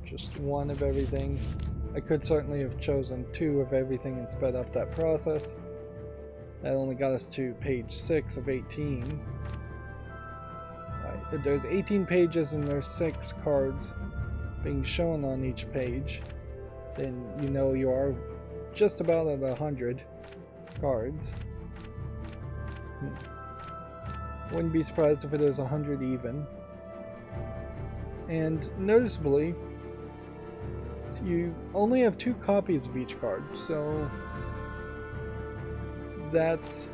Just 1 of everything. I could certainly have chosen 2 of everything and sped up that process. That only got us to page 6 of 18. There's 18 pages and there's 6 cards being shown on each page. Then you know you are just about at 100 cards. Wouldn't be surprised if it is 100 even. And noticeably, you only have 2 copies of each card, so that's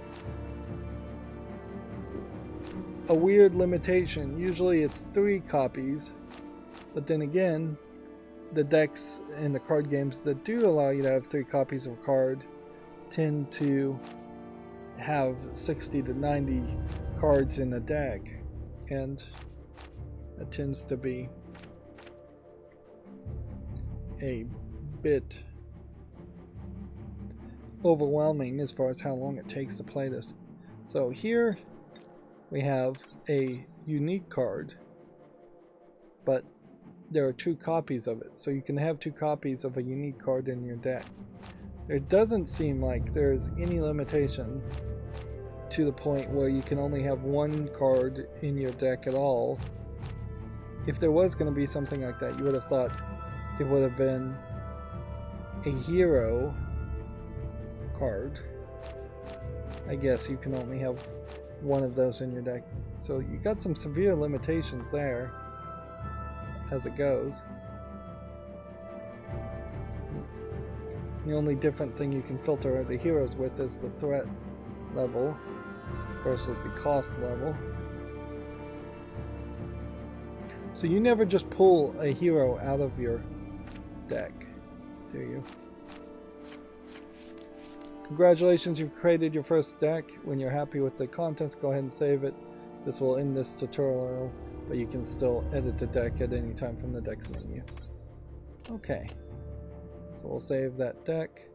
a weird limitation. Usually it's 3 copies, but then again, the decks and the card games that do allow you to have 3 copies of a card tend to have 60 to 90 cards in a deck, and that tends to be a bit overwhelming as far as how long it takes to play this. So here we have a unique card, but there are 2 copies of it, so you can have 2 copies of a unique card in your deck. It doesn't seem like there's any limitation to the point where you can only have 1 card in your deck at all. If there was going to be something like that, you would have thought it would have been a hero card. I guess you can only have 1 of those in your deck, so you got some severe limitations there as it goes. The only different thing you can filter the heroes with is the threat level versus the cost level. So you never just pull a hero out of your deck, do you? Congratulations, you've created your first deck. When you're happy with the contents, go ahead and save it. This will end this tutorial, but you can still edit the deck at any time from the decks menu. Okay, so we'll save that deck.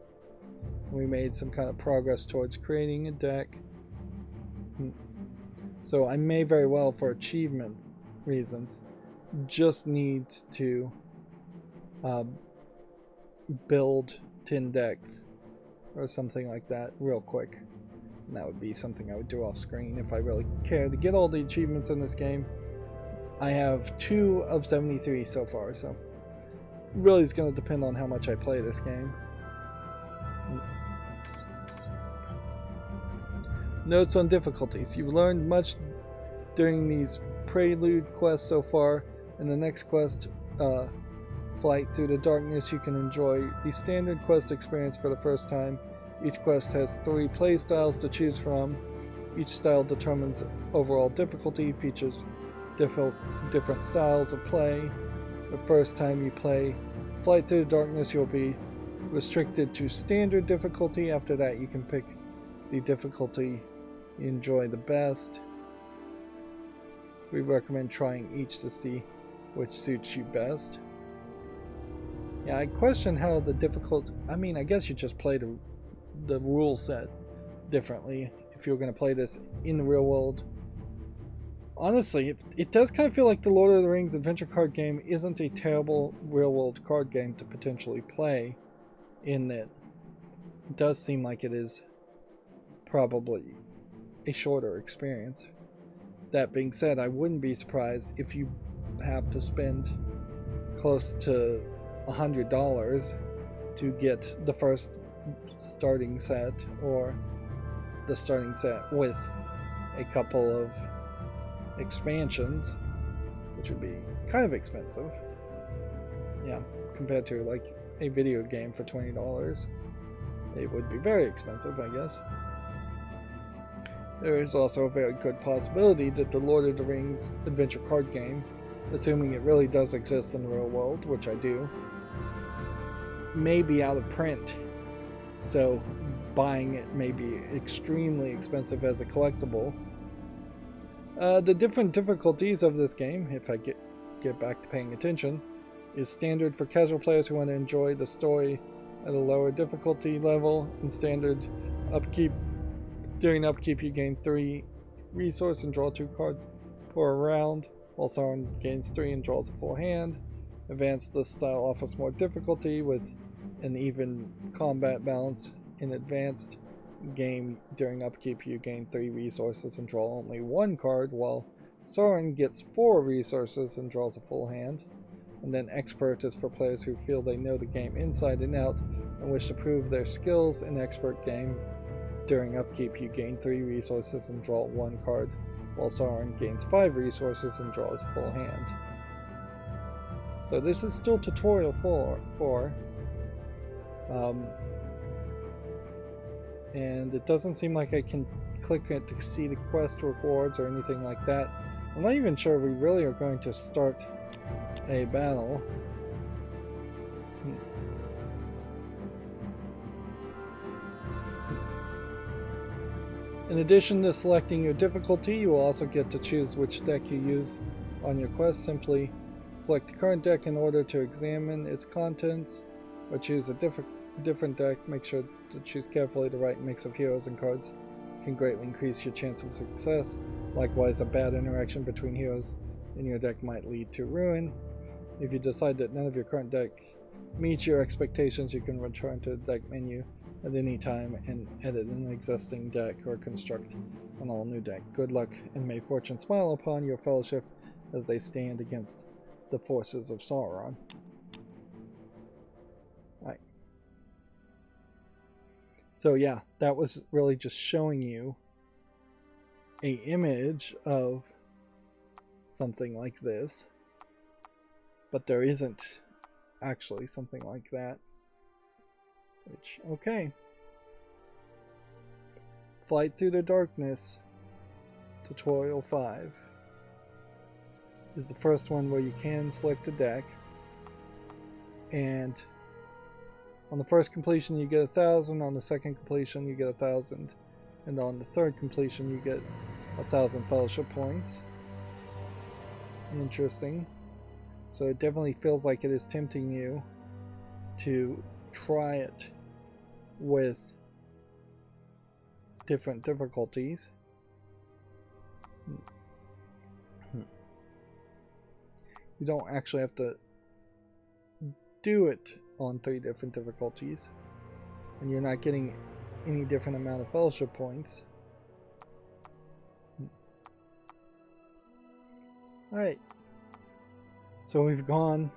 We made some kind of progress towards creating a deck. So I may very well, for achievement reasons, just need to build 10 decks or something like that real quick, and that would be something I would do off screen if I really cared to get all the achievements in this game. I have 2 of 73 so far, so really it's going to depend on how much I play this game. Notes on difficulties. You've learned much during these prelude quests so far. In the next quest, Flight Through the Darkness, you can enjoy the standard quest experience for the first time. Each quest has 3 play styles to choose from. Each style determines overall difficulty, features different styles of play. The first time you play Flight Through the Darkness, you'll be restricted to standard difficulty. After that, you can pick the difficulty you enjoy the best. We recommend trying each to see which suits you best. Yeah, I question how the difficult... I mean, I guess you just play the rule set differently if you're going to play this in the real world. Honestly, it does kind of feel like the Lord of the Rings adventure card game isn't a terrible real world card game to potentially play, in that it does seem like it is probably a shorter experience. That being said, I wouldn't be surprised if you have to spend close to $100 to get the first starting set, or the starting set with a couple of expansions, which would be kind of expensive. Yeah, compared to like a video game for $20, it would be very expensive, I guess. There is also a very good possibility that the Lord of the Rings adventure card game, assuming it really does exist in the real world, which I do, may be out of print. So buying it may be extremely expensive as a collectible. The different difficulties of this game, if I get back to paying attention, is standard for casual players who want to enjoy the story at a lower difficulty level. In standard upkeep, during upkeep you gain 3 resource and draw 2 cards per round, while Sauron gains 3 and draws a full hand. Advanced, this style offers more difficulty with an even combat balance. In advanced game, during upkeep you gain 3 resources and draw only 1 card, while Sauron gets 4 resources and draws a full hand. And then expert is for players who feel they know the game inside and out and wish to prove their skills. In expert game, during upkeep you gain 3 resources and draw 1 card, while Sauron gains 5 resources and draws a full hand. So this is still tutorial 4. And it doesn't seem like I can click it to see the quest rewards or anything like that. I'm not even sure we really are going to start a battle. In addition to selecting your difficulty, you will also get to choose which deck you use on your quest. Simply select the current deck in order to examine its contents, or choose a different deck. Make sure to choose carefully the right mix of heroes and cards. It can greatly increase your chance of success. Likewise, a bad interaction between heroes in your deck might lead to ruin. If you decide that none of your current deck meets your expectations, you can return to the deck menu at any time and edit an existing deck or construct an all-new deck. Good luck, and may fortune smile upon your fellowship as they stand against the forces of Sauron. Alright. So yeah, that was really just showing you an image of something like this, but there isn't actually something like that. Which, okay. Flight Through the Darkness, Tutorial 5, is the first one where you can select a deck, and on the first completion you get 1,000, on the second completion you get 1,000, and on the third completion you get 1,000 fellowship points. Interesting. So it definitely feels like it is tempting you to try it with different difficulties. You don't actually have to do it on 3 different difficulties, and you're not getting any different amount of fellowship points. Alright, so we've gone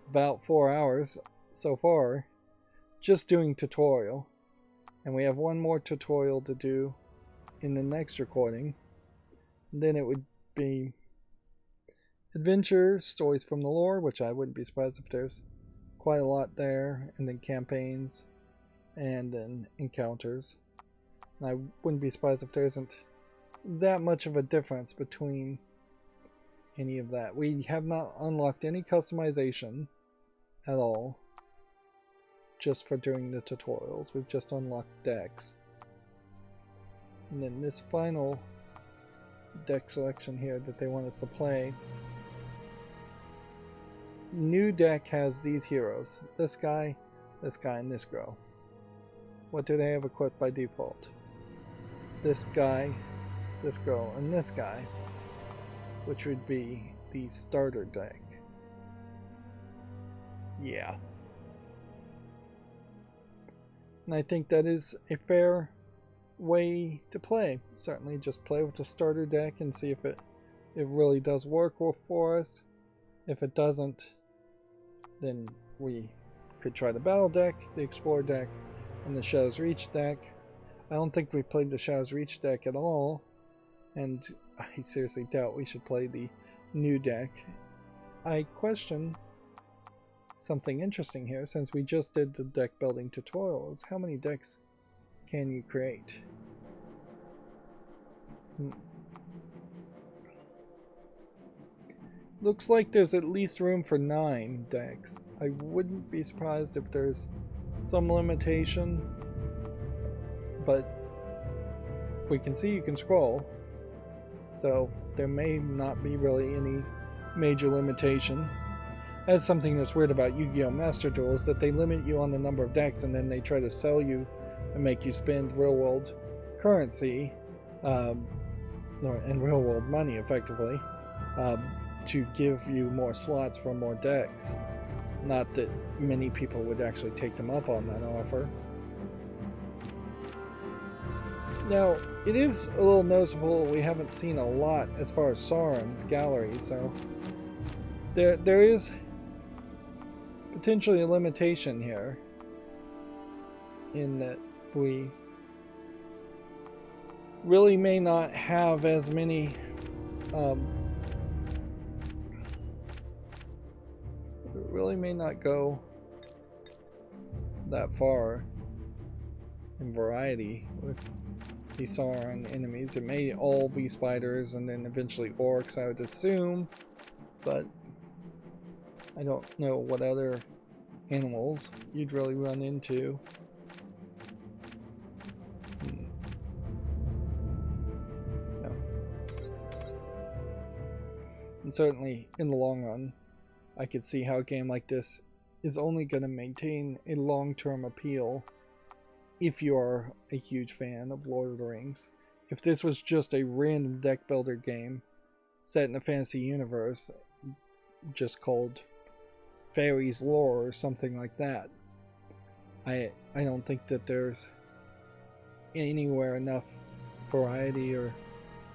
about 4 hours so far just doing tutorial, and we have one more tutorial to do in the next recording. And then it would be adventure, stories from the lore, which I wouldn't be surprised if there's quite a lot there, and then campaigns, and then encounters. And I wouldn't be surprised if there isn't that much of a difference between any of that. We have not unlocked any customization at all, just for doing the tutorials. We've just unlocked decks. And then this final deck selection here that they want us to play. New deck has these heroes. This guy, and this girl. What do they have equipped by default? this guy, this girl, and this guy, which would be the starter deck. Yeah. And I think that is a fair way to play. Certainly just play with the starter deck and see if it really does work for us. If it doesn't, then we could try the battle deck, the explore deck, and the Shadow's Reach deck. I don't think we played the Shadow's Reach deck at all, and I seriously doubt we should play the new deck. I question something interesting here, since we just did the deck building tutorials. How many decks can you create? Looks like there's at least room for 9 decks. I wouldn't be surprised if there's some limitation, but we can see you can scroll, so there may not be really any major limitation. That's something that's weird about Yu-Gi-Oh! Master Duels, that they limit you on the number of decks and then they try to sell you and make you spend real-world currency, and real-world money, effectively, to give you more slots for more decks. Not that many people would actually take them up on that offer. Now, it is a little noticeable we haven't seen a lot as far as Sauron's gallery, so there is potentially a limitation here, in that we really may not have as many really may not go that far in variety with the Sauron enemies. It may all be spiders and then eventually orcs, I would assume, but I don't know what other animals you'd really run into. No. And certainly in the long run, I could see how a game like this is only going to maintain a long-term appeal if you are a huge fan of Lord of the Rings. If this was just a random deck builder game set in a fantasy universe, just called Fairies Lore or something like that, I don't think that there's anywhere enough variety or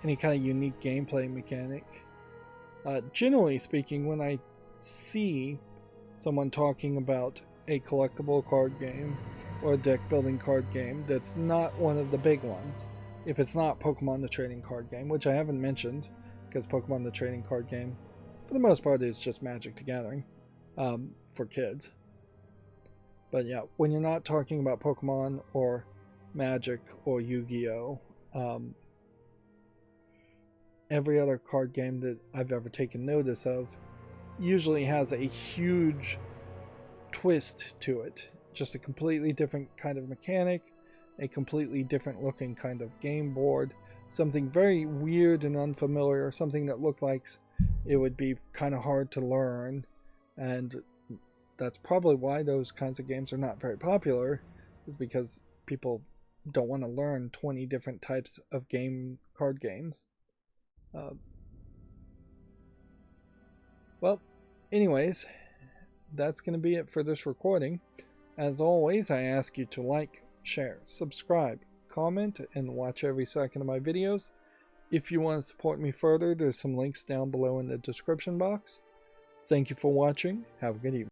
any kind of unique gameplay mechanic. Generally speaking, when I see someone talking about a collectible card game or a deck building card game that's not one of the big ones, if it's not Pokemon the trading card game, which I haven't mentioned because Pokemon the trading card game for the most part is just Magic the Gathering for kids. But yeah, when you're not talking about Pokemon or Magic or Yu-Gi-Oh, every other card game that I've ever taken notice of usually has a huge twist to it. Just a completely different kind of mechanic, a completely different looking kind of game board, something very weird and unfamiliar, something that looked like it would be kind of hard to learn, and that's probably why those kinds of games are not very popular, is because people don't want to learn 20 different types of card games. Well, anyways, that's going to be it for this recording. As always, I ask you to like, share, subscribe, comment, and watch every second of my videos. If you want to support me further, there's some links down below in the description box. Thank you for watching. Have a good evening.